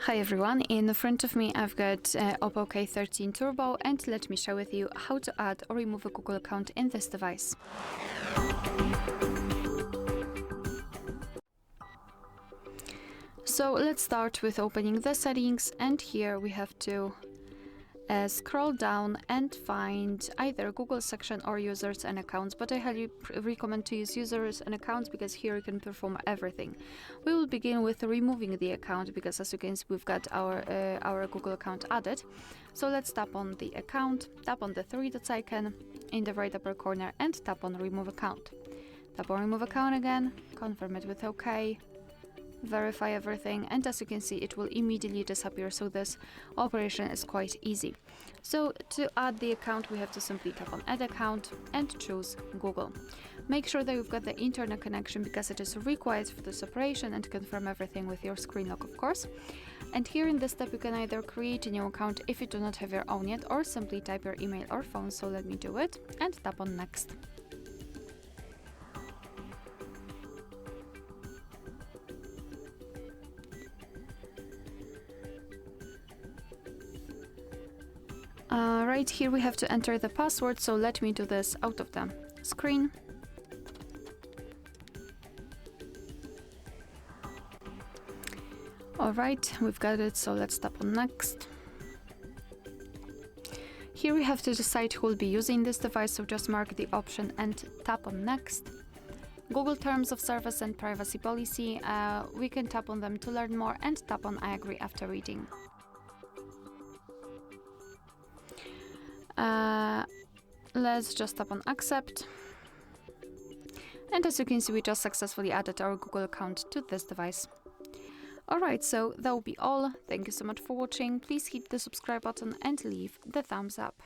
Hi everyone, in front of me I've got OPPO K13 Turbo, and let me share with you how to add or remove a Google account in this device. So let's start with opening the settings, and here we have to scroll down and find either Google section or users and accounts, but I highly recommend to use users and accounts because here you can perform everything. We will begin with removing the account because, as you can see, we've got our Google account added. So let's tap on the account, tap on the three dots icon in the right upper corner and tap on remove account. Tap on remove account again, confirm it with OK. Verify everything, and as you can see, it will immediately disappear, so this operation is quite easy. So to add the account, we have to simply tap on add account and choose Google. Make sure that you've got the internet connection because it is required for this operation, and confirm everything with your screen lock, of course. And here in this step you can either create a new account if you do not have your own yet, or simply type your email or phone. So let me do it and tap on next. Right here we have to enter the password, so let me do this out of the screen. Alright, we've got it, so let's tap on next. Here we have to decide who will be using this device, so just mark the option and tap on next. Google Terms of Service and Privacy Policy, we can tap on them to learn more and tap on I agree after reading. Let's just tap on accept, and as you can see, we just successfully added our Google account to this device. Alright, so that will be all. Thank you so much for watching. Please hit the subscribe button and leave the thumbs up.